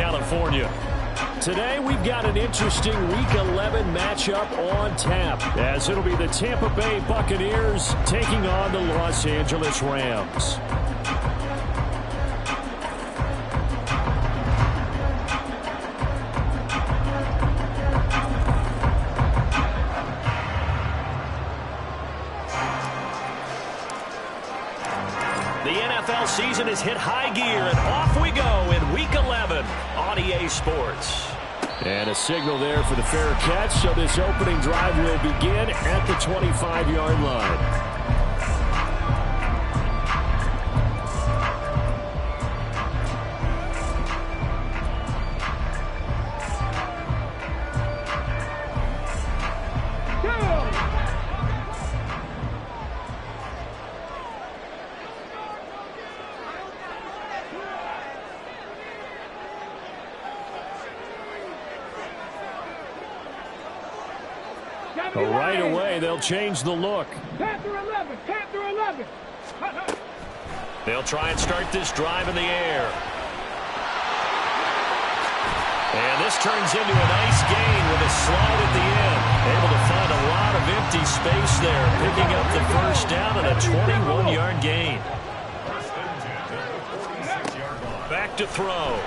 California. Today, we've got an interesting Week 11 matchup on tap, as it'll be the Tampa Bay Buccaneers taking on the Los Angeles Rams. The NFL season has hit high gear, and off we go in Week 11 on EA Sports. And a signal there for the fair catch, so this opening drive will begin at the 25-yard line. Right away, they'll change the look. Panther 11, Panther 11. They'll try and start this drive in the air. And this turns into a nice gain with a slide at the end. Able to find a lot of empty space there, picking up the first down and a 21-yard gain. Back to throw.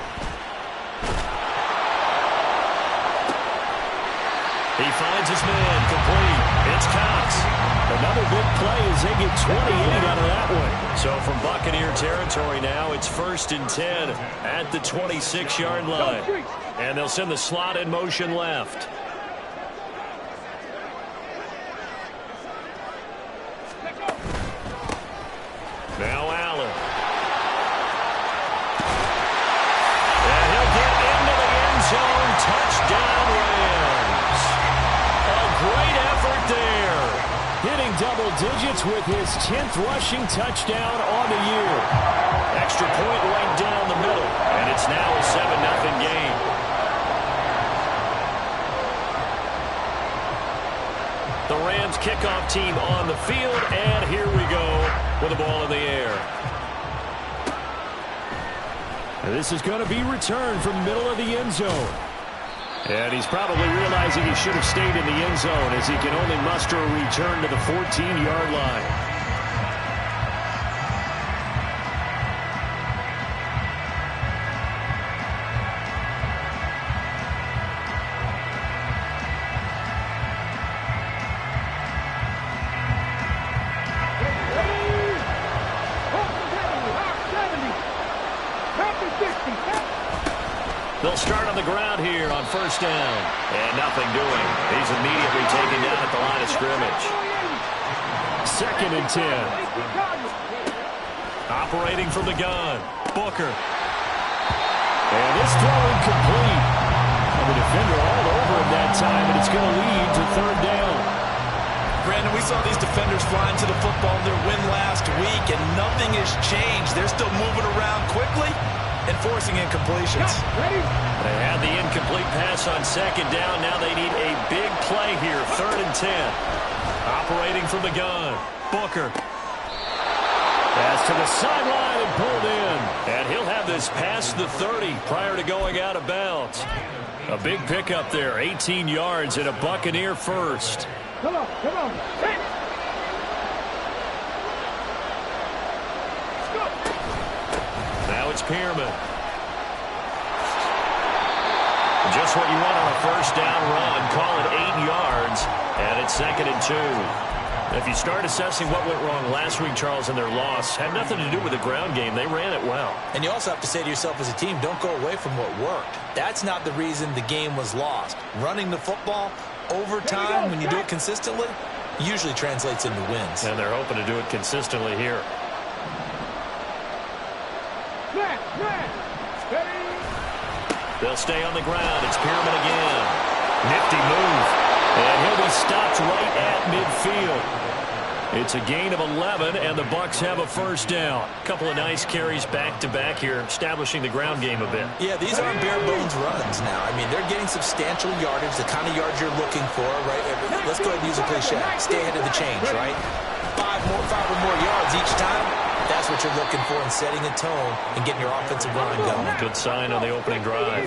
He finds his man, complete. It's Cox. Another big play as they get 28 out of that one. So from Buccaneer territory now, it's 1st and 10 at the 26-yard line. And they'll send the slot in motion left. Now Allen. And he'll get into the end zone. Touchdown Rams. Great effort there. Hitting double digits with his 10th rushing touchdown on the year. Extra point right down the middle. And it's now a 7-0 game. The Rams kickoff team on the field. And here we go with the ball in the air. And this is going to be returned from the middle of the end zone. And he's probably realizing he should have stayed in the end zone as he can only muster a return to the 14-yard line. They'll start on the ground here on 1st down. And nothing doing. He's immediately taken down at the line of scrimmage. 2nd and 10. Operating from the gun. Booker. And this throw incomplete. And the defender all over him that time, and it's going to lead to 3rd down. Brandon, we saw these defenders flying to the football in their win last week, and nothing has changed. They're still moving around quickly and forcing incompletions. They had the incomplete pass on 2nd down. Now they need a big play here. 3rd and 10. Operating from the gun. Booker. Pass to the sideline and pulled in. And he'll have this past the 30 prior to going out of bounds. A big pickup there. 18 yards and a Buccaneer first. Come on, come on. Hey. Now it's Pearman. Just what you want on a 1st down run. Call it 8 yards, and it's 2nd and 2. If you start assessing what went wrong last week, Charles, in their loss, had nothing to do with the ground game. They ran it well. And you also have to say to yourself as a team, don't go away from what worked. That's not the reason the game was lost. Running the football over time, when you do it consistently, usually translates into wins. And they're hoping to do it consistently here. They'll stay on the ground. It's Pearman again. Nifty move. And he'll be stopped right at midfield. It's a gain of 11, and the Bucs have a 1st down. A couple of nice carries back-to-back here, establishing the ground game a bit. Yeah, these aren't bare-bones runs now. I mean, they're getting substantial yardage, the kind of yards you're looking for, right? Let's go ahead and use a cliche. Stay ahead of the change, right? Five or more yards each time. That's That's what you're looking for in setting a tone and getting your offensive line going. Good sign on the opening drive.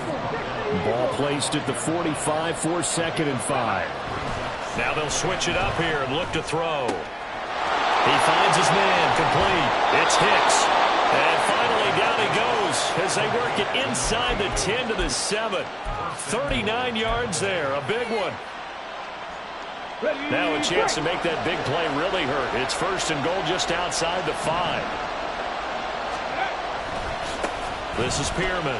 Ball placed at the 45 for 2nd and 5. Now they'll switch it up here and look to throw. He finds his man, complete. It's Hicks. And finally down he goes as they work it inside the 10 to the 7. 39 yards there, a big one. Now a chance to make that big play really hurt. It's 1st and goal just outside the 5. This is Pearman.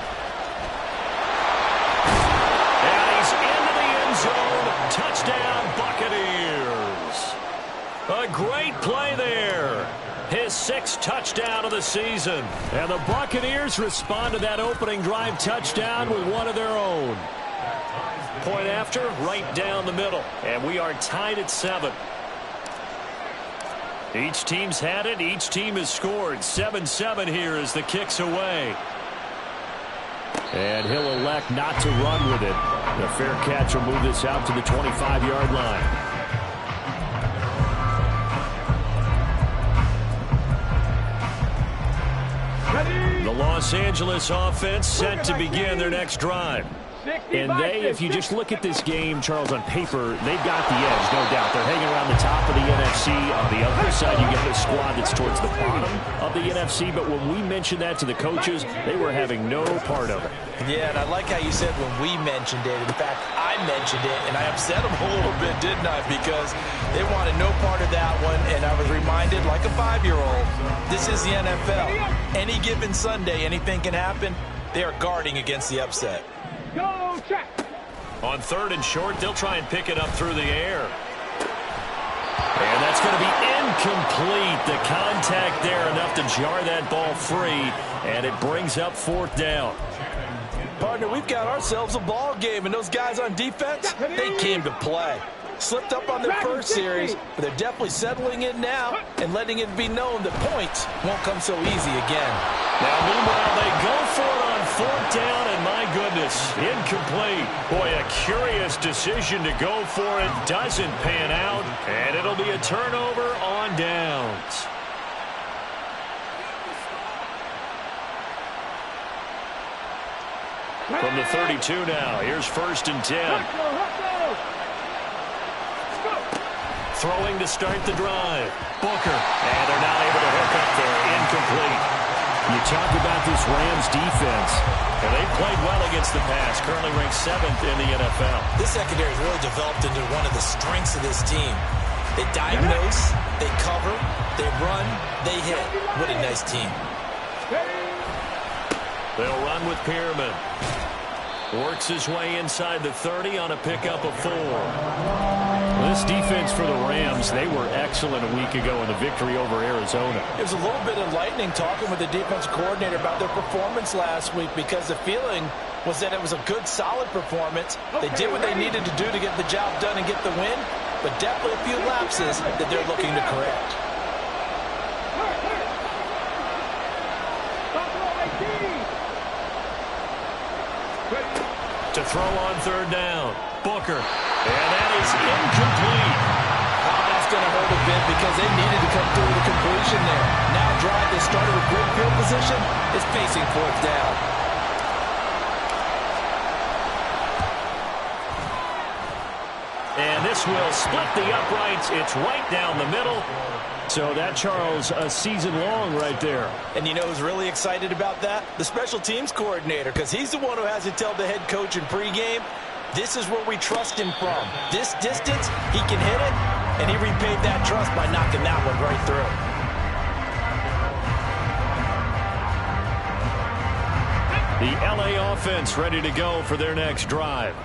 And he's into the end zone. Touchdown, Buccaneers. A great play there. His 6th touchdown of the season. And the Buccaneers respond to that opening drive touchdown with one of their own. Point after, right down the middle. And we are tied at 7. Each team's had it. Each team has scored. 7-7 here as the kick's away. And he'll elect not to run with it. The fair catch will move this out to the 25-yard line. The Los Angeles offense set to begin their next drive. And they, if you just look at this game, Charles, on paper, they've got the edge, no doubt. They're hanging around the top of the NFC. On the other side, you get a squad that's towards the bottom of the NFC. But when we mentioned that to the coaches, they were having no part of it. Yeah, and I like how you said when we mentioned it. In fact, I mentioned it, and I upset them a little bit, didn't I? Because they wanted no part of that one, and I was reminded, like a 5-year-old, this is the NFL. Any given Sunday, anything can happen. They are guarding against the upset. Go check. On 3rd and short, they'll try and pick it up through the air. And that's going to be incomplete. The contact there enough to jar that ball free, and it brings up 4th down. Partner, we've got ourselves a ball game, and those guys on defense, they came to play. Slipped up on their first series, but they're definitely settling in now and letting it be known that points won't come so easy again. Now, meanwhile, they go for it on 4th down, and my goodness, incomplete. Boy, a curious decision to go for it. Doesn't pan out, and it'll be a turnover on downs. From the 32 now, here's 1st and 10. Throwing to start the drive. Booker. And they're not able to hook up there. Incomplete. You talk about this Rams defense. And they've played well against the pass. Currently ranked 7th in the NFL. This secondary has really developed into one of the strengths of this team. They diagnose, they cover, they run, they hit. What a nice team. They'll run with Pearman. Works his way inside the 30 on a pickup of 4. This defense for the Rams, they were excellent a week ago in the victory over Arizona. It was a little bit enlightening talking with the defense coordinator about their performance last week because the feeling was that it was a good, solid performance. They did what they needed to do to get the job done and get the win, but definitely a few lapses that they're looking to correct. To throw on 3rd down. Booker. And that is incomplete. Oh, that's going to hurt a bit because they needed to come through with a completion there. Now a drive that started with great field position is facing 4th down. And this will split the uprights. It's right down the middle. So that, Charles, a season long right there. And you know who's really excited about that? The special teams coordinator, because he's the one who has to tell the head coach in pregame, this is where we trust him from. This distance, he can hit it, and he repaid that trust by knocking that one right through. The LA offense ready to go for their next drive.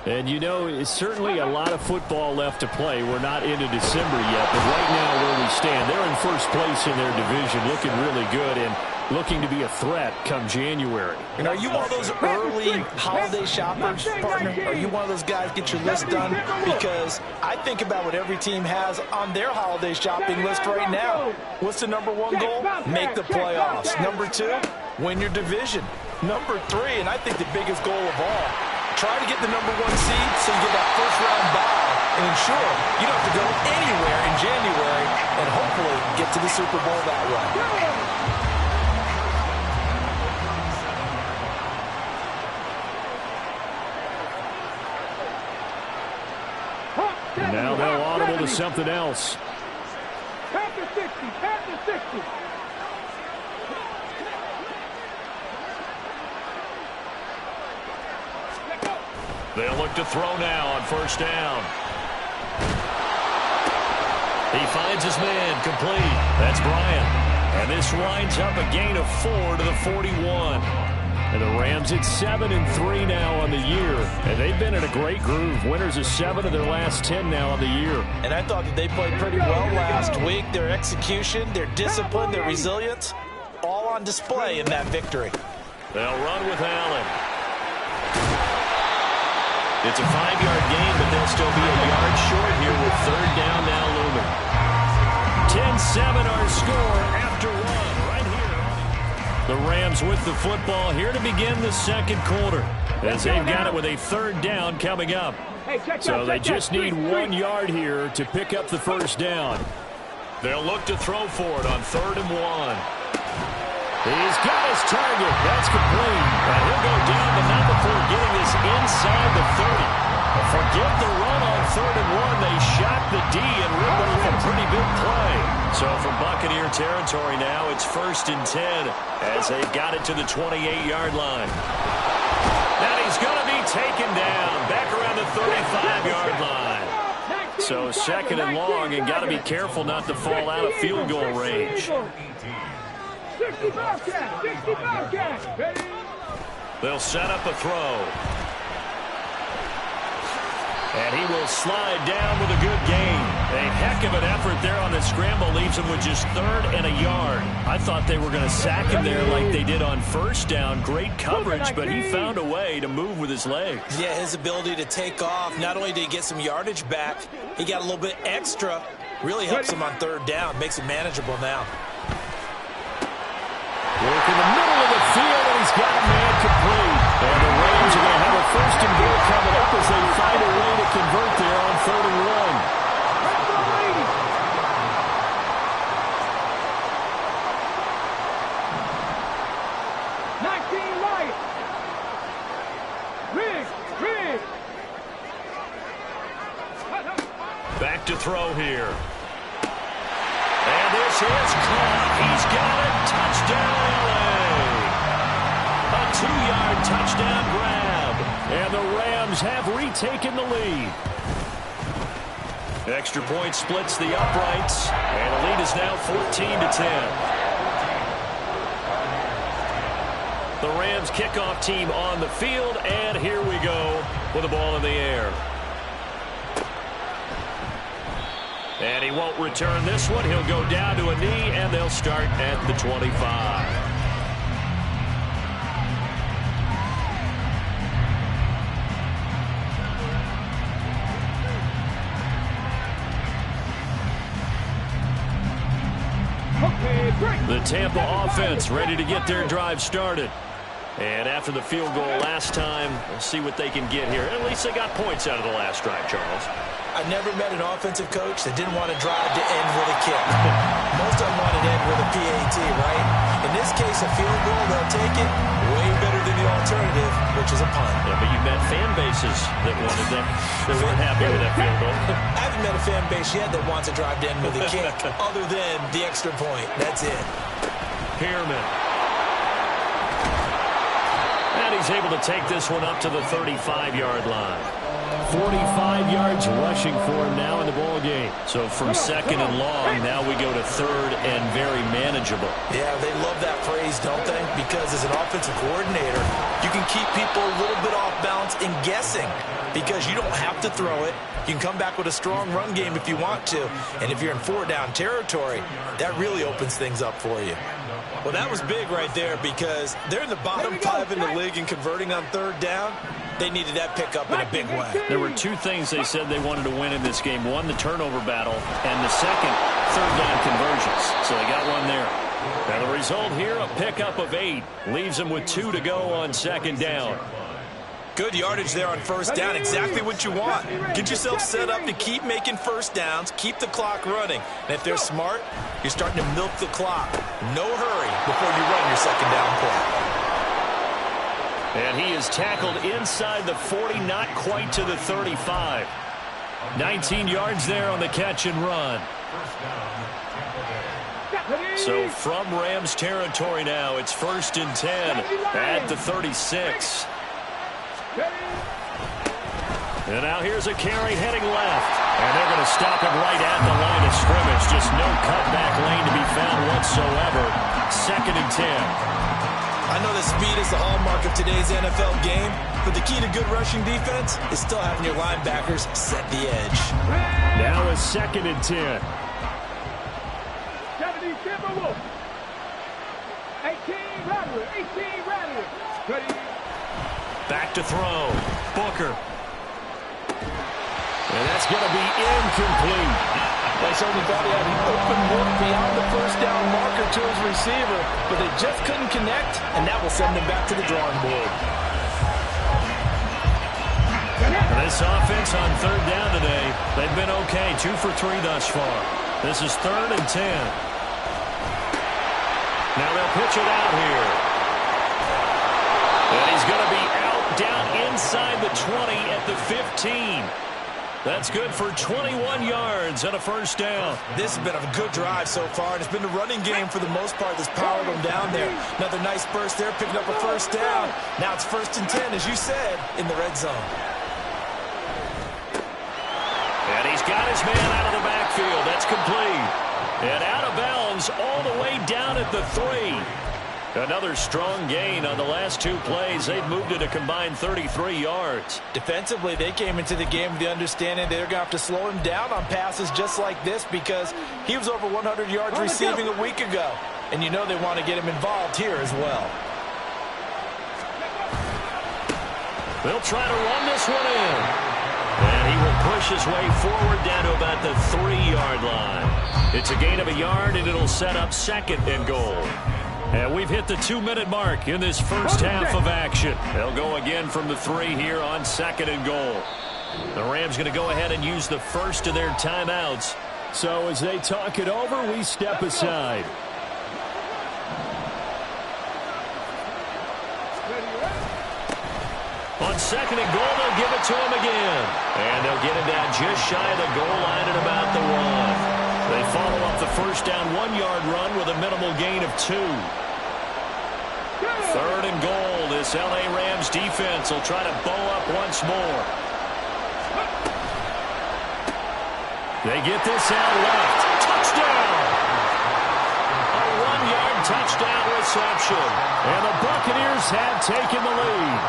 And, you know, it's certainly a lot of football left to play. We're not into December yet, but right now where we stand, they're in first place in their division, looking really good and looking to be a threat come January. And are you one of those early holiday shoppers, partner? Are you one of those guys get your list done? Because I think about what every team has on their holiday shopping list right now. What's the number 1 goal? Make the playoffs. Number 2, win your division. Number 3, and I think the biggest goal of all, try to get the number 1 seed so you get that first-round bye and ensure you don't have to go anywhere in January and hopefully get to the Super Bowl that way. And now they'll audible to something else. Past the 60, past the 60. They'll look to throw now on first down. He finds his man, complete. That's Bryant. And this winds up a gain of 4 to the 41. And the Rams at 7-3 now on the year. And they've been in a great groove. Winners of 7 of their last 10 now on the year. And I thought that they played pretty well last week. Their execution, their discipline, their resilience, all on display in that victory. They'll run with Allen. It's a 5-yard gain, but they'll still be a yard short here with third down now looming. 10-7 our score after one right here. The Rams with the football here to begin the second quarter as they've got it with a third down coming up. So they just need 1 yard here to pick up the first down. They'll look to throw for it on 3rd and 1. He's got his target. That's complete. And he'll go down, but not before getting this inside the 30. Forget the run on 3rd and 1. They shot the D and ripped off a pretty big play. So from Buccaneer territory now, it's 1st and 10 as they've got it to the 28-yard line. Now he's going to be taken down back around the 35-yard line. So 2nd and long, and got to be careful not to fall out of field goal range. 65 catch. They'll set up a throw. And he will slide down with a good gain. A heck of an effort there on the scramble. Leaves him with just 3rd and a yard. I thought they were going to sack him there like they did on first down. Great coverage, but he found a way to move with his legs. Yeah, his ability to take off. Not only did he get some yardage back, he got a little bit extra. Really helps him on 3rd down. Makes it manageable now. Work in the middle of the field, and he's got a man complete. And the Rams are going to have a 1st and goal coming up as they find a way to convert there on 3rd and 19 right. Back to throw here. And this is caught. He's got it. Touchdown, LA. A 2-yard touchdown grab. And the Rams have retaken the lead. Extra point splits the uprights. And the lead is now 14-10. The Rams kickoff team on the field. And here we go with the ball in the air. And he won't return this one. He'll go down to a knee, and they'll start at the 25. The Tampa offense ready to get their drive started. And after the field goal last time, we'll see what they can get here. At least they got points out of the last drive, Charles. I never met an offensive coach that didn't want to drive to end with a kick. Most of them want to end with a PAT, right? In this case, a field goal, they'll take it way better than the alternative, which is a punt. Yeah, but you've met fan bases that wanted that, that weren't happy with that field goal. I haven't met a fan base yet that wants to drive to end with a kick, other than the extra point. That's it. Pearman. And he's able to take this one up to the 35-yard line. 45 yards rushing for him now in the ball game. So from 2nd and long, now we go to 3rd and very manageable. Yeah, they love that phrase, don't they? Because as an offensive coordinator, you can keep people a little bit off balance and guessing because you don't have to throw it. You can come back with a strong run game if you want to. And if you're in 4-down territory, that really opens things up for you. Well, that was big right there because they're in the bottom 5 in the league in converting on 3rd down. They needed that pickup in a big way. There were 2 things they said they wanted to win in this game. One, the turnover battle, and the second, 3rd down conversions. So they got one there. Now the result here, a pickup of 8. Leaves them with 2 to go on 2nd down. Good yardage there on first down. Exactly what you want. Get yourself set up to keep making first downs, keep the clock running. And if they're smart, you're starting to milk the clock. No hurry before you run your second down play. And he is tackled inside the 40, not quite to the 35. 19 yards there on the catch and run. So from Rams territory now, it's 1st and 10 at the 36. And now here's a carry heading left. And they're going to stop him right at the line of scrimmage. Just no cutback lane to be found whatsoever. 2nd and 10. I know that speed is the hallmark of today's NFL game, but the key to good rushing defense is still having your linebackers set the edge. Now is 2nd and 10. 18 Rattler. Ready. Back to throw. Booker. And that's going to be incomplete. They certainly thought he had an open look beyond the first down marker to his receiver, but they just couldn't connect, and that will send them back to the drawing board. This offense on 3rd down today, they've been okay. 2 for 3 thus far. This is 3rd and 10. Now they'll pitch it out here. And he's going to be out down inside the 20 at the 15. That's good for 21 yards and a first down. This has been a good drive so far, and it's been the running game for the most part that's powered them down there. Another nice burst there, picking up a first down. Now it's 1st and 10, as you said, in the red zone. And he's got his man out of the backfield. That's complete. And out of bounds all the way down at the 3. Another strong gain on the last 2 plays. They've moved it a combined 33 yards. Defensively, they came into the game with the understanding they're going to have to slow him down on passes just like this because he was over 100 yards receiving a week ago. And you know they want to get him involved here as well. They'll try to run this one in. And he will push his way forward down to about the 3-yard line. It's a gain of a yard, and it'll set up 2nd and goal. And we've hit the 2-minute mark in this first half of action. They'll go again from the 3 here on 2nd and goal. The Rams going to go ahead and use the first of their timeouts. So as they talk it over, we step aside. On 2nd and goal, they'll give it to him again. And they'll get it down just shy of the goal line at about the 1. They follow up the first down 1-yard run with a minimal gain of 2. 3rd and goal. This L.A. Rams defense will try to bow up once more. They get this out left. Touchdown! A 1-yard touchdown reception. And the Buccaneers have taken the lead.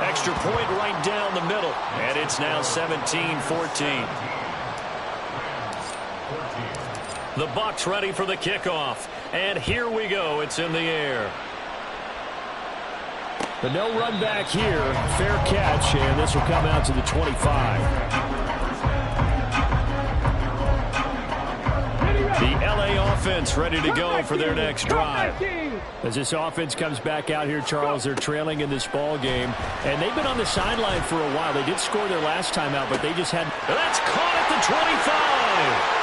Extra point right down the middle. And it's now 17-14. The Bucs ready for the kickoff. And here we go. It's in the air. But no run back here. Fair catch, and this will come out to the 25. The L.A. offense ready to go for their next drive. As this offense comes back out here, Charles, they're trailing in this ball game. And they've been on the sideline for a while. They did score their last time out, but they just had... That's caught at the 25.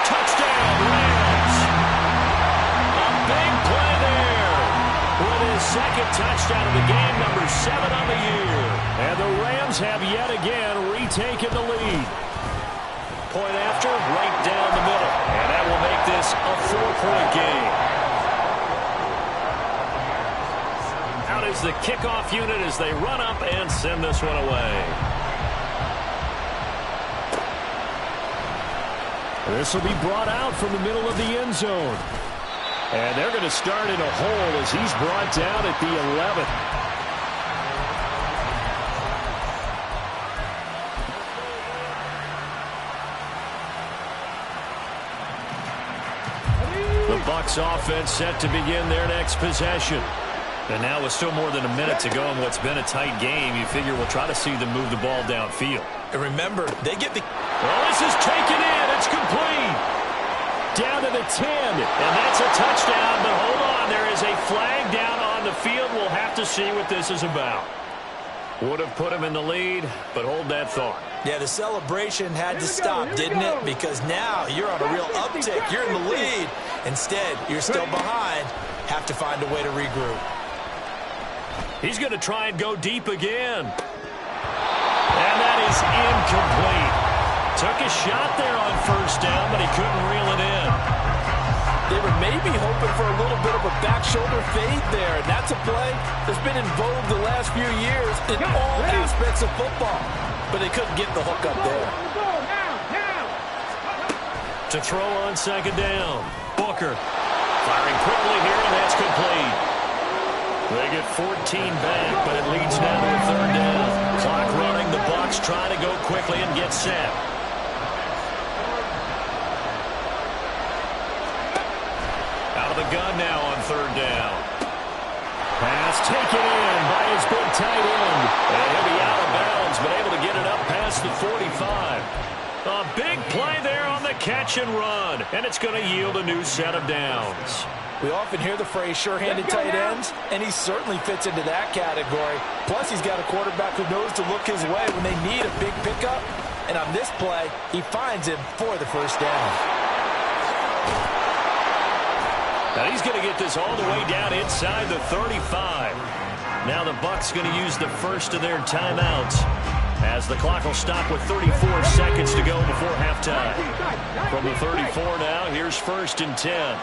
Touchdown, Rams. A big play there. With his 2nd touchdown of the game, number 7 on the year. And the Rams have yet again retaken the lead. Point after, right down the middle. And that will make this a 4-point game. Out is the kickoff unit as they run up and send this one away. This will be brought out from the middle of the end zone. And they're going to start in a hole as he's brought down at the 11th. The Bucs offense set to begin their next possession. And now with still more than a minute to go in what's been a tight game, you figure we'll try to see them move the ball downfield. And remember, they get the... Well, this is taken in. It's complete. Down to the 10. And that's a touchdown. But hold on. There is a flag down on to see what this is about. Would have put him in the lead, but hold that thought. Yeah, the celebration had to stop, didn't it? Because now you're on a real uptick. You're in the lead. Instead, you're still behind. Have to find a way to regroup. He's going to try and go deep again. And that is incomplete. Took a shot there on first down, but he couldn't reel it in. They were maybe hoping for a little bit of a back shoulder fade there. And that's a play that's been in vogue the last few years in all aspects of football. But they couldn't get the hook up there. To throw on second down. Booker firing quickly here, and that's complete. They get 14 back, but it leads now to a third down. Clock running. The Bucs trying to go quickly and get set. Out of the gun now on third down. Pass taken in by his big tight end. And he'll be out of bounds, but able to get it up past the 45. A big play there on the catch and run. And it's going to yield a new set of downs. We often hear the phrase sure-handed tight ends, and he certainly fits into that category. Plus, he's got a quarterback who knows to look his way when they need a big pickup. And on this play, he finds him for the first down. Now he's going to get this all the way down inside the 35. Now the Bucs going to use the first of their timeouts as the clock will stop with 34 seconds to go before halftime. From the 34 now, here's 1st and 10.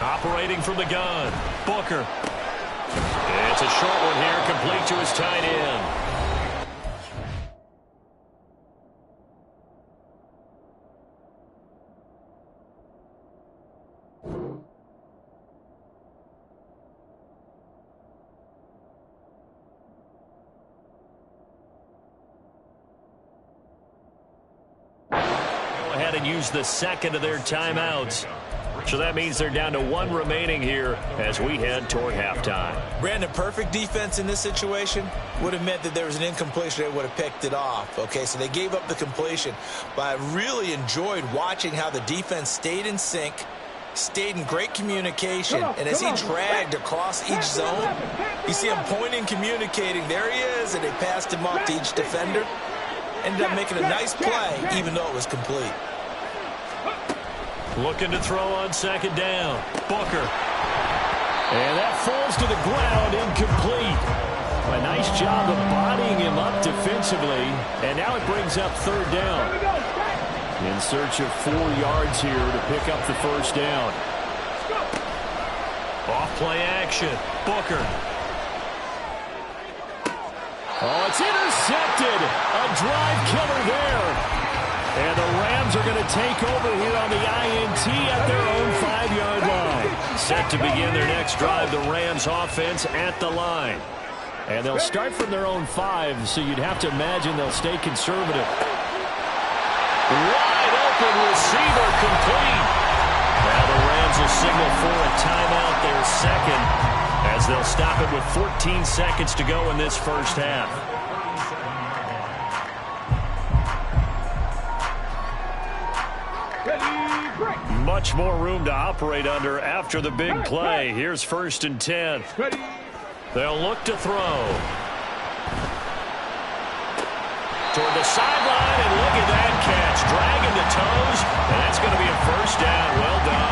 Operating from the gun, Booker. It's a short one here, complete to his tight end. And use the second of their timeouts. So that means they're down to one remaining here as we head toward halftime. Brandon, perfect defense in this situation would have meant that there was an incompletion. They would have picked it off. Okay, so they gave up the completion. But I really enjoyed watching how the defense stayed in sync, stayed in great communication. And as he dragged across each zone, you see him pointing, communicating. There he is, and they passed him off to each defender. Ended up making a nice play, even though it was complete. Looking to throw on second down. Booker. And that falls to the ground, incomplete. A nice job of bodying him up defensively. And now it brings up third down. In search of 4 yards here to pick up the first down. Off play action. Booker. Oh, it's intercepted. A drive killer there. And the Rams are going to take over here on the INT at their own 5-yard line. Set to begin their next drive, the Rams offense at the line. And they'll start from their own 5, so you'd have to imagine they'll stay conservative. Wide open receiver complete. Now the Rams will signal for a timeout, their second, as they'll stop it with 14 seconds to go in this first half. Much more room to operate under after the big play. Here's 1st and 10. They'll look to throw. Toward the sideline, and look at that catch. Dragging the toes, and that's going to be a first down. Well done.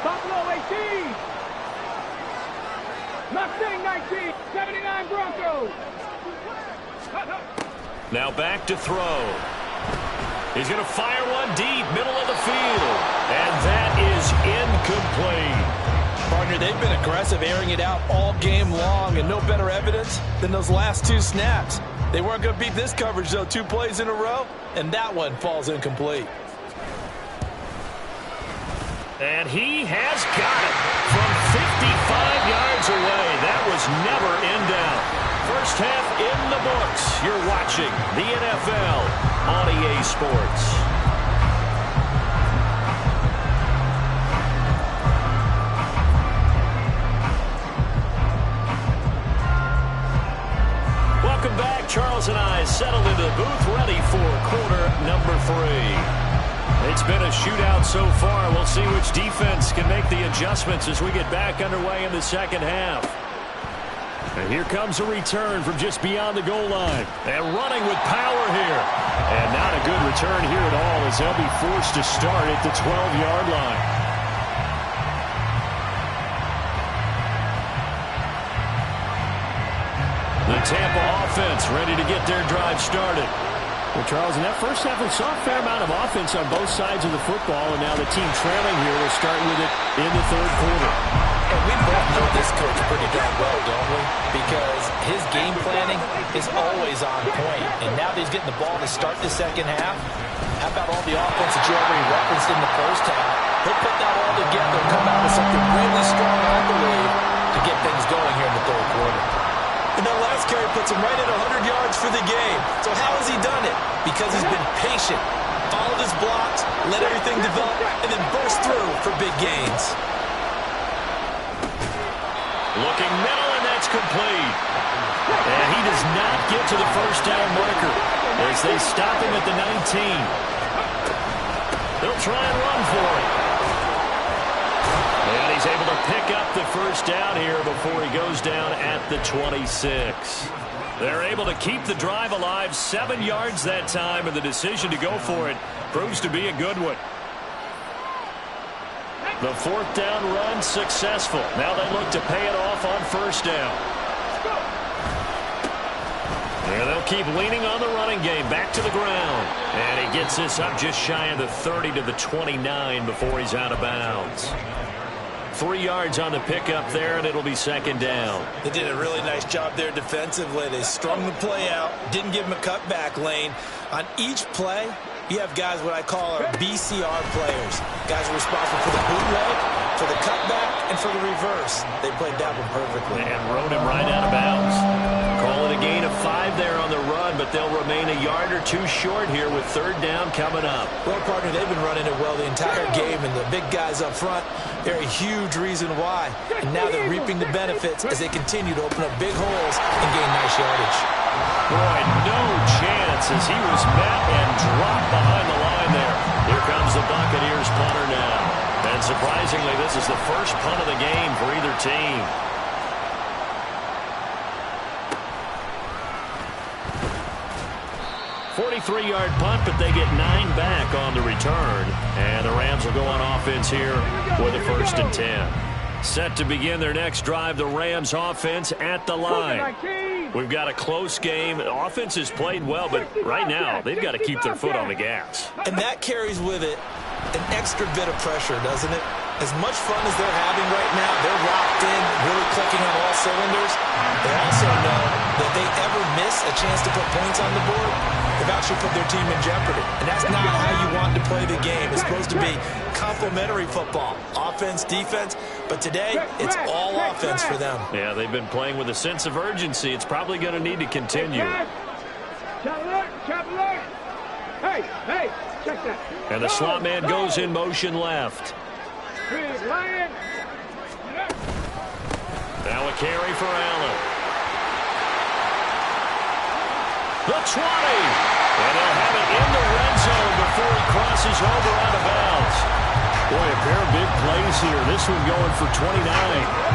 Buffalo 18. Mustang 19, 79 Broncos. Now back to throw. He's going to fire one deep, middle of the field. And that is incomplete. Partner, they've been aggressive, airing it out all game long, and no better evidence than those last 2 snaps. They weren't going to beat this coverage, though, 2 plays in a row, and that one falls incomplete. And he has got it from 55 yards away. That was never in doubt. First half in the books. You're watching the NFL on EA Sports. Welcome back Charles and I settled into the booth ready for quarter number 3. It's been a shootout so far. We'll see which defense can make the adjustments as we get back underway in the second half. And here comes a return from just beyond the goal line. And running with power here. And not a good return here at all as they'll be forced to start at the 12-yard line. The Tampa offense ready to get their drive started. Well, Charles, in that first half, we saw a fair amount of offense on both sides of the football, and now the team trailing here will start with it in the third quarter. And we both know this coach pretty darn well, don't we? Because his game planning is always on point. And now that he's getting the ball to start the second half, how about all the offense that you already referenced in the first half? He'll put that all together and come out with something really strong, I believe, to get things going here in the third quarter. And that last carry puts him right at 100 yards for the game. So how has he done it? Because he's been patient, followed his blocks, let everything develop, and then burst through for big gains. Looking middle, and that's complete. And he does not get to the first down marker as they stop him at the 19. They'll try and run for it. And he's able to pick up the first down here before he goes down at the 26. They're able to keep the drive alive, 7 yards that time, and the decision to go for it proves to be a good one. The fourth down run successful. Now they look to pay it off on first down. And they'll keep leaning on the running game back to the ground. And he gets this up just shy of the 30 to the 29 before he's out of bounds. 3 yards on the pickup there, and it'll be second down. They did a really nice job there defensively. They strung the play out, didn't give him a cutback lane. On each play, you have guys what I call our BCR players. Guys are responsible for the bootleg, for the cutback, and for the reverse. They played that one perfectly. And rode him right out of bounds. Call it a gain of 5 there on the run, but they'll remain a yard or two short here with third down coming up. Well, partner, they've been running it well the entire game, and the big guys up front, they're a huge reason why. And now they're reaping the benefits as they continue to open up big holes and gain nice yardage. Boy, no chance as he was met and dropped behind the line there. Here comes the Buccaneers punter now. And surprisingly, this is the first punt of the game for either team. .43-yard punt, but they get 9 back on the return. And the Rams will go on offense here with a 1st and 10. Set to begin their next drive, the Rams offense at the line. We've got a close game. The offense has played well, but right now they've got to keep their foot on the gas. And that carries with it an extra bit of pressure, doesn't it? As much fun as they're having right now, they're locked in, really clicking on all cylinders. They also know that if they ever miss a chance to put points on the board, they've actually put their team in jeopardy. And that's not how you want to play the game. It's supposed to be complementary football, offense, defense. But today, it's all offense for them. Yeah, they've been playing with a sense of urgency. It's probably going to need to continue. Hey, check that. And the slot man goes in motion left. Now a carry for Allen. The 20. And they'll have it in the red zone before he crosses over out of bounds. Boy, a pair of big plays here. This one going for 29.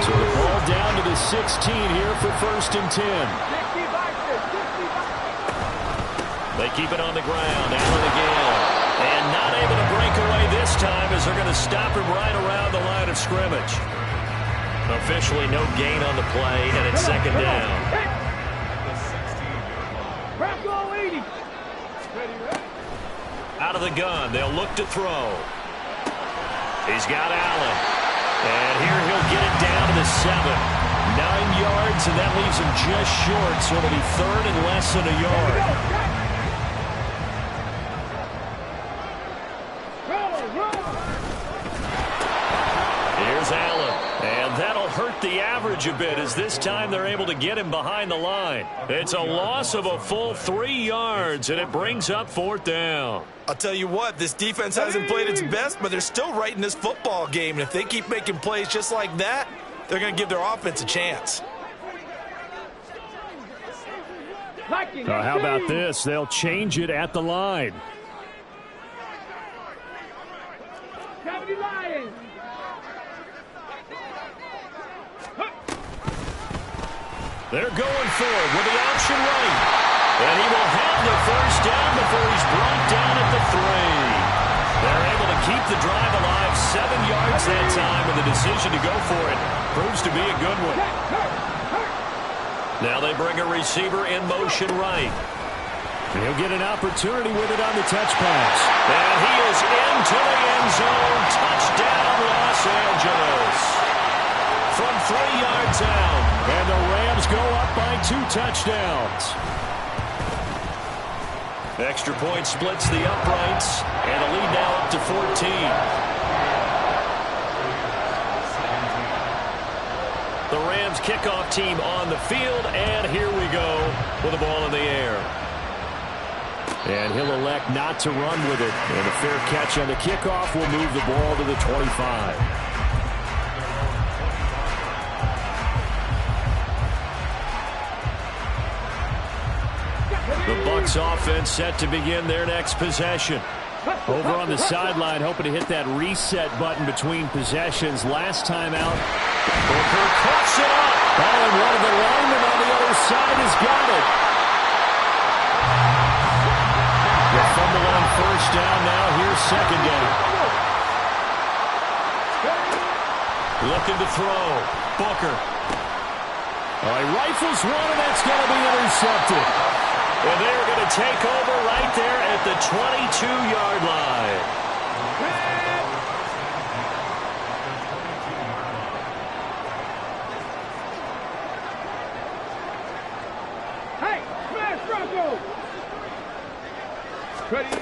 So the ball down to the 16 here for 1st and 10. They keep it on the ground. Allen again. And not able to break away this time as they're going to stop him right around the line of scrimmage. Officially no gain on the play, and it's second down. Out of the gun, they'll look to throw. He's got Allen. And here he'll get it down to the 7. 9 yards, and that leaves him just short, so it'll be 3rd and less than a yard. Allen, and that'll hurt the average a bit as this time they're able to get him behind the line. It's a loss of a full 3 yards, and it brings up 4th down. I'll tell you what, this defense hasn't played its best, but they're still right in this football game. And if they keep making plays just like that, they're going to give their offense a chance. How about this? They'll change it at the line. They're going for it with the option right. And he will have the first down before he's brought down at the 3. They're able to keep the drive alive, 7 yards that time, and the decision to go for it proves to be a good one. Now they bring a receiver in motion right. He'll get an opportunity with it on the touch pass. And he is into the end zone. Touchdown, Los Angeles. From 3 yards out. And the Rams go up by 2 touchdowns. Extra point splits the uprights. And the lead now up to 14. The Rams kickoff team on the field. And here we go with the ball in the air. And he'll elect not to run with it. And a fair catch on the kickoff will move the ball to the 25. The Bucs offense set to begin their next possession. Over on the sideline, hoping to hit that reset button between possessions. Last time out, Booker cuts it up. Oh, and one of the linemen on the other side has got it. The fumble on first down now. Here's second down. Looking to throw. Booker. Oh, he rifles one, and that's going to be intercepted. And they're going to take over right there at the 22-yard line. Hey, smash Bronco! Ready?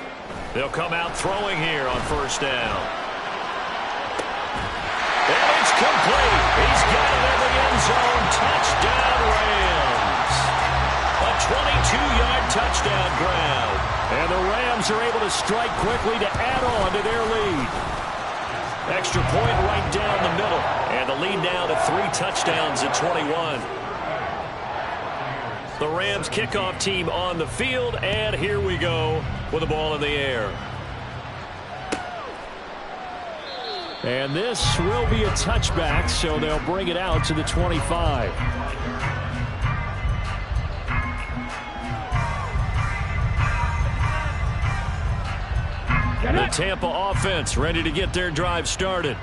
They'll come out throwing here on first down. And it's complete. He's got it in the end zone. Touchdown, Rams. A 22-yard touchdown grab. And the Rams are able to strike quickly to add on to their lead. Extra point right down the middle. And the lead now to 3 touchdowns at 21. The Rams kickoff team on the field. And here we go with the ball in the air. And this will be a touchback, so they'll bring it out to the 25. The Tampa offense ready to get their drive started.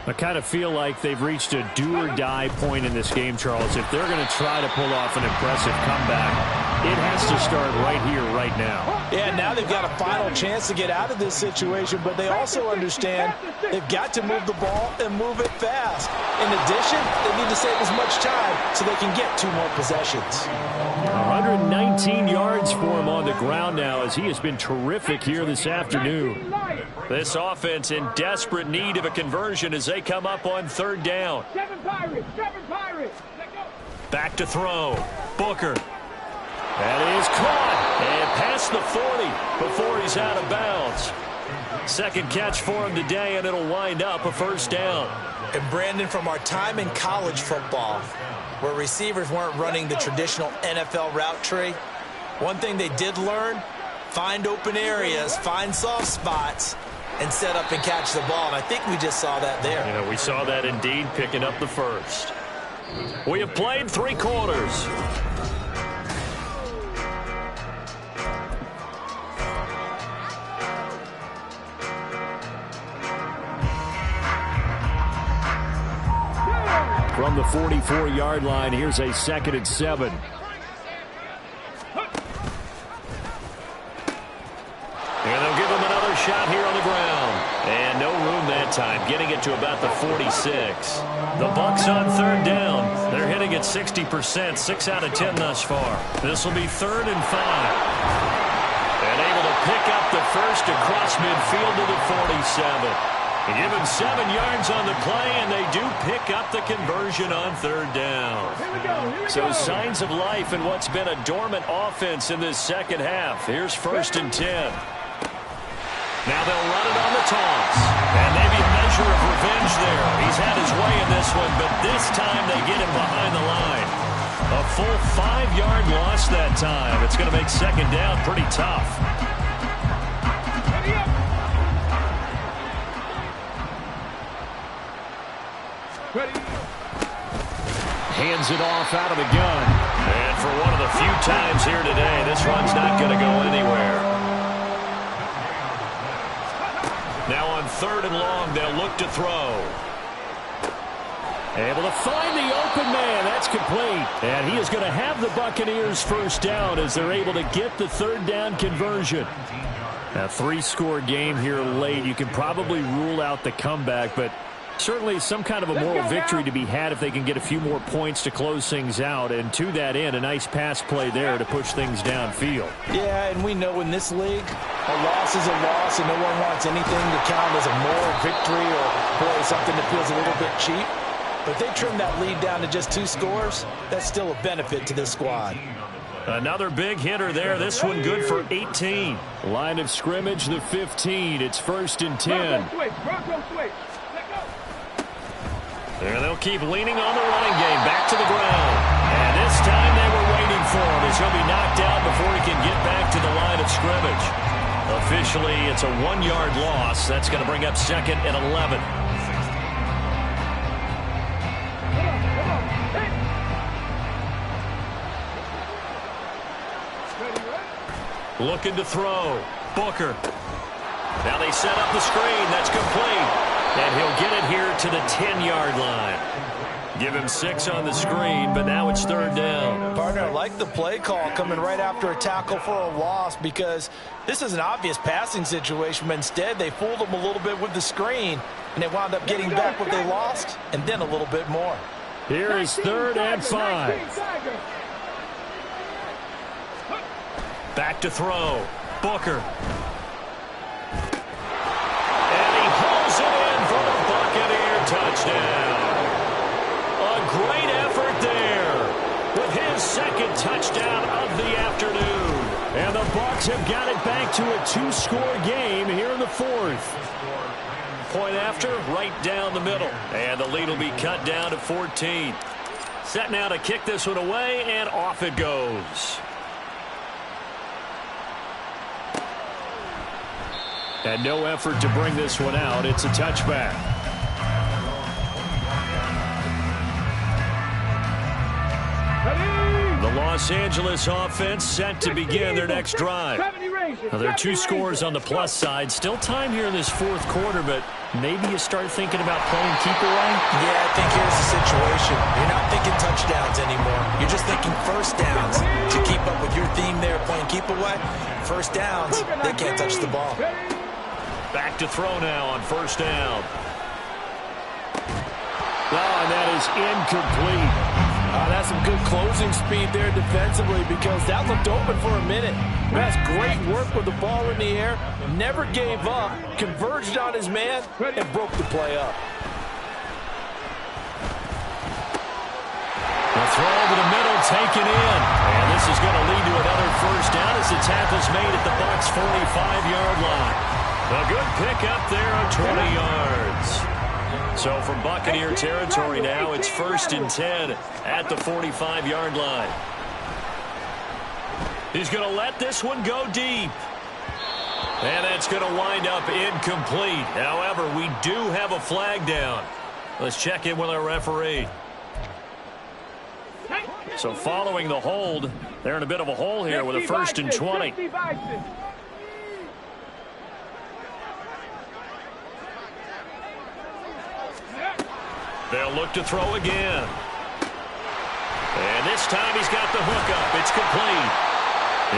I kind of feel like they've reached a do-or-die point in this game, Charles. If they're going to try to pull off an impressive comeback, it has to start right here, right now. Yeah, now they've got a final chance to get out of this situation, but they also understand they've got to move the ball and move it fast. In addition, they need to save as much time so they can get 2 more possessions. 119 yards for him on the ground now, as he has been terrific here this afternoon. This offense in desperate need of a conversion as they come up on third down. 7 Pirates! 7 Pirates! Back to throw. Booker. That is caught. And past the 40 before he's out of bounds. Second catch for him today, and it'll wind up a first down. And Brandon, from our time in college football, where receivers weren't running the traditional NFL route tree, one thing they did learn, find open areas, find soft spots, and set up and catch the ball. And I think we just saw that there. You know, we saw that indeed, picking up the first. We have played 3 quarters. From the 44-yard line, here's a 2nd and 7. And they'll give him another shot here on the ground. And no room that time, getting it to about the 46. The Bucs on third down. They're hitting at 60%, 6 out of 10 thus far. This will be 3rd and 5. And able to pick up the first across midfield to the 47. They give him 7 yards on the play, and they do pick up the conversion on third down. So signs of life in what's been a dormant offense in this second half. Here's 1st and 10. Now they'll run it on the toss. And maybe a measure of revenge there. He's had his way in this one, but this time they get him behind the line. A full 5-yard loss that time. It's going to make second down pretty tough. Hands it off out of the gun. And for one of the few times here today, this run's not going to go anywhere. Now on 3rd and long, they'll look to throw. Able to find the open man. That's complete. And he is going to have the Buccaneers first down as they're able to get the 3rd down conversion. A 3-score game here late. You can probably rule out the comeback, but certainly some kind of a moral victory to be had if they can get a few more points to close things out. And to that end, a nice pass play there to push things downfield. Yeah, and we know in this league, a loss is a loss, and no one wants anything to count as a moral victory or, boy, something that feels a little bit cheap. But if they trim that lead down to just 2 scores, that's still a benefit to this squad. Another big hitter there. This one good for 18. Line of scrimmage, the 15. It's 1st and 10. There they'll keep leaning on the running game. Back to the ground. And this time they were waiting for him as he'll be knocked out before he can get back to the line of scrimmage. Officially, it's a 1-yard loss. That's going to bring up 2nd and 11. Looking to throw. Booker. Now they set up the screen. That's complete. And he'll get it here to the 10-yard line. Give him 6 on the screen, but now it's 3rd down. Partner, I like the play call coming right after a tackle for a loss because this is an obvious passing situation, but instead they fooled him a little bit with the screen, and they wound up getting back what they lost and then a little bit more. Here is 3rd and 5. Back to throw. Booker. And he pulls it in for a Buccaneer touchdown. A great effort there with his 2nd touchdown of the afternoon. And the Bucs have got it back to a 2-score game here in the 4th. Point after, right down the middle. And the lead will be cut down to 14. Set now to kick this one away, and off it goes. And no effort to bring this one out. It's a touchback. The Los Angeles offense set to begin their next drive. Now, there are 2 scores on the plus side. Still time here in this 4th quarter, but maybe you start thinking about playing keep away? Yeah, I think here's the situation. You're not thinking touchdowns anymore. You're just thinking first downs. To keep up with your theme there, playing keep away, first downs, they can't touch the ball. Back to throw now on 1st down. Oh, and that is incomplete. That's some good closing speed there defensively because that looked open for a minute. That's great work with the ball in the air. Never gave up, converged on his man, and broke the play up. The throw over the middle taken in. And this is going to lead to another first down as the tackle's made at the Bucs' 45-yard line. A good pick up there on 20 yards. So from Buccaneer territory now, it's 1st and 10 at the 45-yard line. He's going to let this one go deep. And that's going to wind up incomplete. However, we do have a flag down. Let's check in with our referee. So following the hold, they're in a bit of a hole here with a 1st and 20. They'll look to throw again. And this time he's got the hook up. It's complete.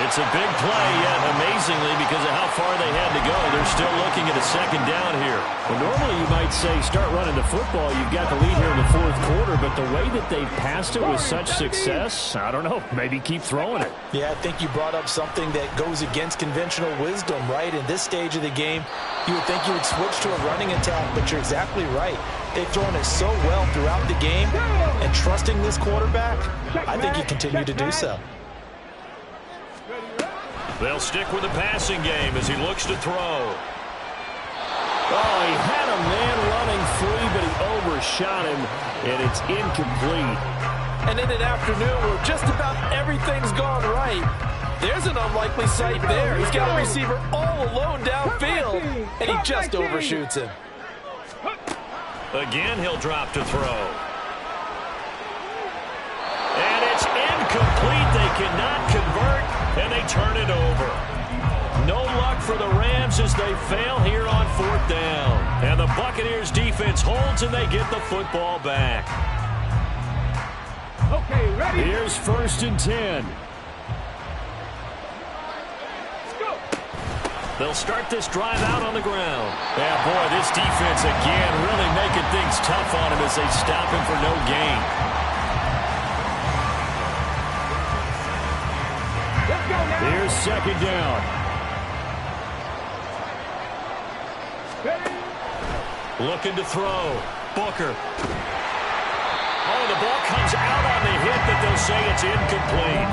It's a big play, yet amazingly, because of how far they had to go, they're still looking at a 2nd down here. Well, normally you might say start running the football. You've got the lead here in the 4th quarter, but the way that they've passed it with such success, I don't know, maybe keep throwing it. Yeah, I think you brought up something that goes against conventional wisdom, right? In this stage of the game, you would think you would switch to a running attack, but you're exactly right. They've thrown it so well throughout the game, and trusting this quarterback, I think you continue to do so. They'll stick with the passing game as he looks to throw. Oh, he had a man running free, but he overshot him, and it's incomplete. And in an afternoon where just about everything's gone right, there's an unlikely sight there. He's got a receiver all alone downfield, and he just overshoots him. Again, he'll drop to throw. And it's incomplete. They cannot convert, and they turn it over. No luck for the Rams as they fail here on 4th down. And the Buccaneers defense holds, and they get the football back. Okay, ready? Here's 1st and 10. They'll start this drive out on the ground. Yeah, boy, this defense again really making things tough on him as they stop him for no gain. Let's go now. Here's 2nd down. Ready? Looking to throw. Booker. Oh, the ball comes out on the hit, but they'll say it's incomplete.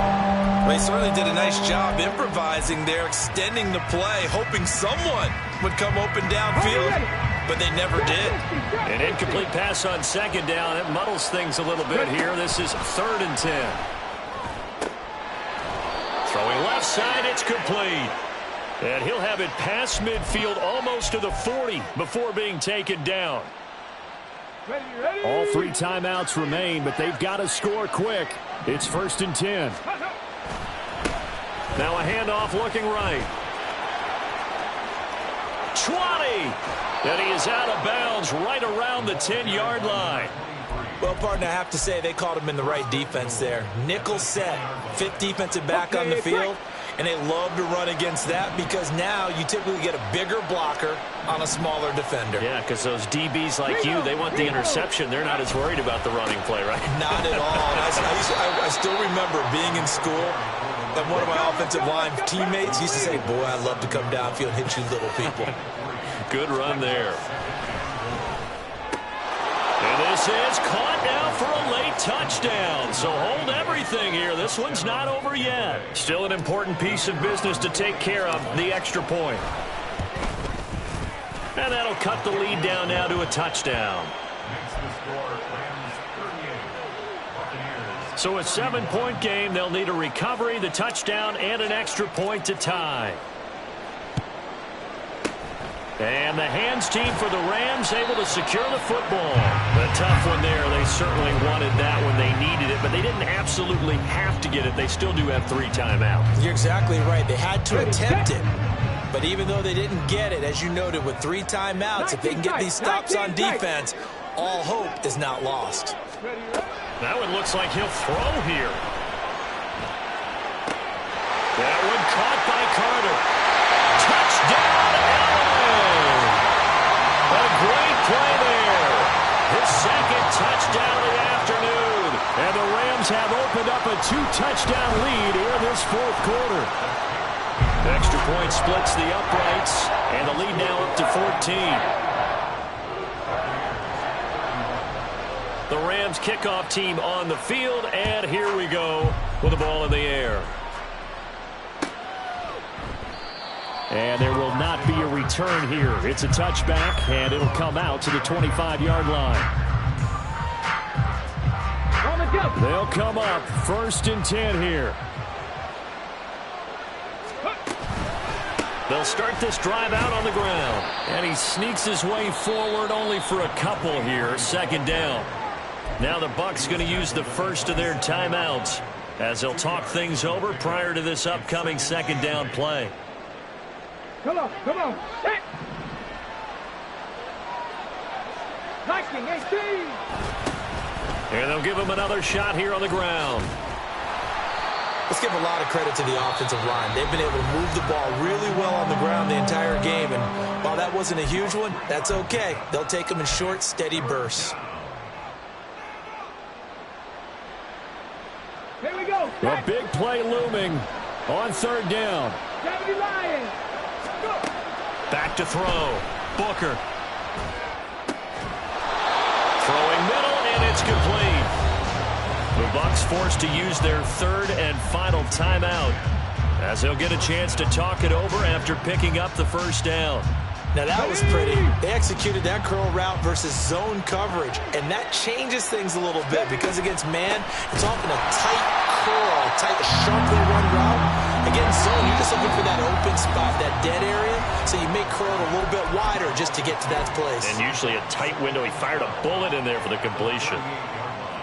Well, he certainly did a nice job improvising there, extending the play, hoping someone would come open downfield, but they never did. An incomplete pass on 2nd down. It muddles things a little bit here. This is 3rd and 10. Throwing left side, it's complete. And he'll have it past midfield almost to the 40 before being taken down. Ready, ready? All 3 timeouts remain, but they've got to score quick. It's 1st and 10. Now a handoff looking right. 20! And he is out of bounds right around the 10-yard line. Well, partner, I have to say they caught him in the right defense there. Nickel set, 5th defensive back on the field, and they love to run against that because now you typically get a bigger blocker on a smaller defender. Yeah, because those DBs like you, they want the interception. They're not as worried about the running play, right? Not at all. I still remember being in school, and one of my offensive line teammates used to say, boy, I'd love to come downfield and hit you little people. Good run there. And this is caught now for a late touchdown. So hold everything here. This one's not over yet. Still an important piece of business to take care of, the extra point. And that'll cut the lead down now to a touchdown. So a 7-point game. They'll need a recovery, the touchdown, and an extra point to tie. And the hands team for the Rams able to secure the football. A tough one there. They certainly wanted that when they needed it, but they didn't absolutely have to get it. They still do have 3 timeouts. You're exactly right. They had to attempt it. But even though they didn't get it, as you noted, with 3 timeouts, if they can get these stops on defense, all hope is not lost. That one looks like he'll throw here. That one caught by Carter. Touchdown, Allen! A great play there. His 2nd touchdown of the afternoon. And the Rams have opened up a 2-touchdown lead here in this 4th quarter. Extra point splits the uprights, and the lead now up to 14. The Rams kickoff team on the field, and here we go with the ball in the air. And there will not be a return here. It's a touchback, and it'll come out to the 25-yard line. They'll come up 1st and 10 here. They'll start this drive out on the ground. And he sneaks his way forward only for a couple here. 2nd down. Now the Bucs going to use the first of their timeouts as they'll talk things over prior to this upcoming 2nd down play. Come on, come on. Set. Viking 18. And they'll give him another shot here on the ground. Let's give a lot of credit to the offensive line. They've been able to move the ball really well on the ground the entire game. And while that wasn't a huge one, that's okay. They'll take them in short, steady bursts. Here we go. A big play looming on 3rd down. 70 Lions. Go. Back to throw. Booker. Throwing middle, and it's complete. The Bucs forced to use their 3rd and final timeout as they'll get a chance to talk it over after picking up the 1st down. Now that was pretty. They executed that curl route versus zone coverage, and that changes things a little bit because against man, it's often a tight curl, tight, sharply run route. Against zone, you're just looking for that open spot, that dead area, so you make curl a little bit wider just to get to that place. And usually a tight window. He fired a bullet in there for the completion.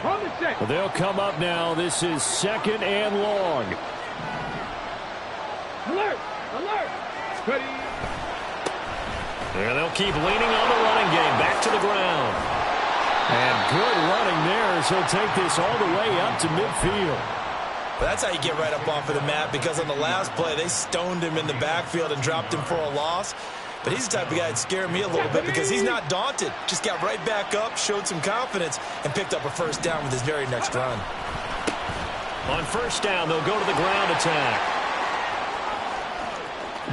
Well, they'll come up now. This is 2nd and long. Alert! Alert! Ready? And they'll keep leaning on the running game. Back to the ground. And good running there as he'll take this all the way up to midfield. Well, that's how you get right up off of the mat, because on the last play, they stoned him in the backfield and dropped him for a loss. But he's the type of guy that scared me a little bit because he's not daunted. Just got right back up, showed some confidence, and picked up a first down with his very next run. On first down, they'll go to the ground attack.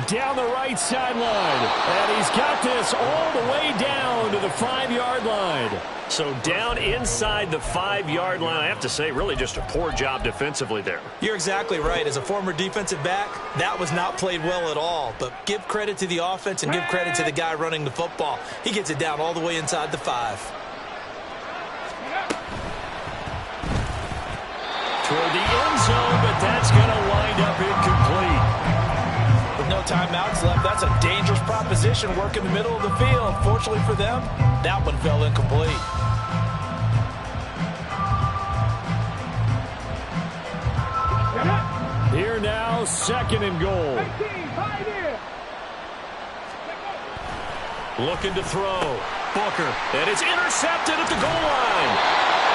Down the right sideline. And he's got this all the way down to the 5-yard line. So down inside the 5-yard line. I have to say, really just a poor job defensively there. You're exactly right. As a former defensive back, that was not played well at all. But give credit to the offense and give credit to the guy running the football. He gets it down all the way inside the 5. Toward the end zone, but that's going to wind up incomplete. With no timeouts left, that's a dangerous proposition. Work in the middle of the field. Fortunately for them, that one fell incomplete. Here now, 2nd and goal. Looking to throw. Booker. And it's intercepted at the goal line.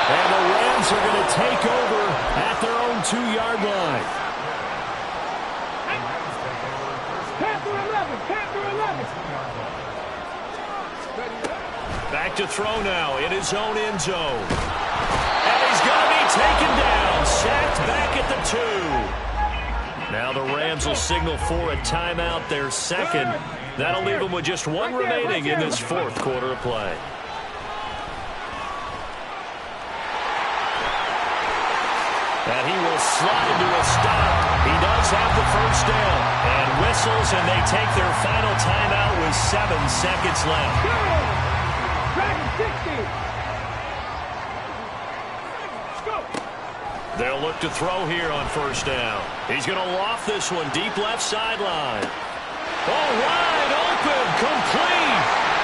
And the Rams are going to take over at their own 2-yard line. Back to throw now in his own end zone. And he's going to be taken down. Sacked back at the 2. Now the Rams will signal for a timeout, their second. That'll leave them with just one remaining in this 4th quarter of play. And he will slide into a stop. He does have the first down. And whistles, and they take their final timeout with 7 seconds left. They'll look to throw here on first down. He's going to loft this one deep left sideline. Oh, wide open, complete.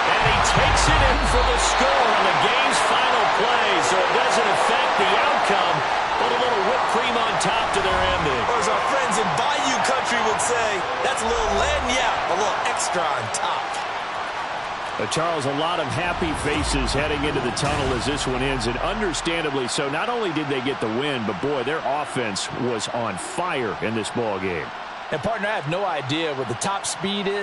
And he takes it in for the score on the game's final play, so it doesn't affect the outcome, but a little whipped cream on top to their ending. Or as our friends in Bayou Country would say, that's a little lagniappe, a little extra on top. Charles, a lot of happy faces heading into the tunnel as this one ends, and understandably so. Not only did they get the win, but boy, their offense was on fire in this ball game. And partner, I have no idea what the top speed is.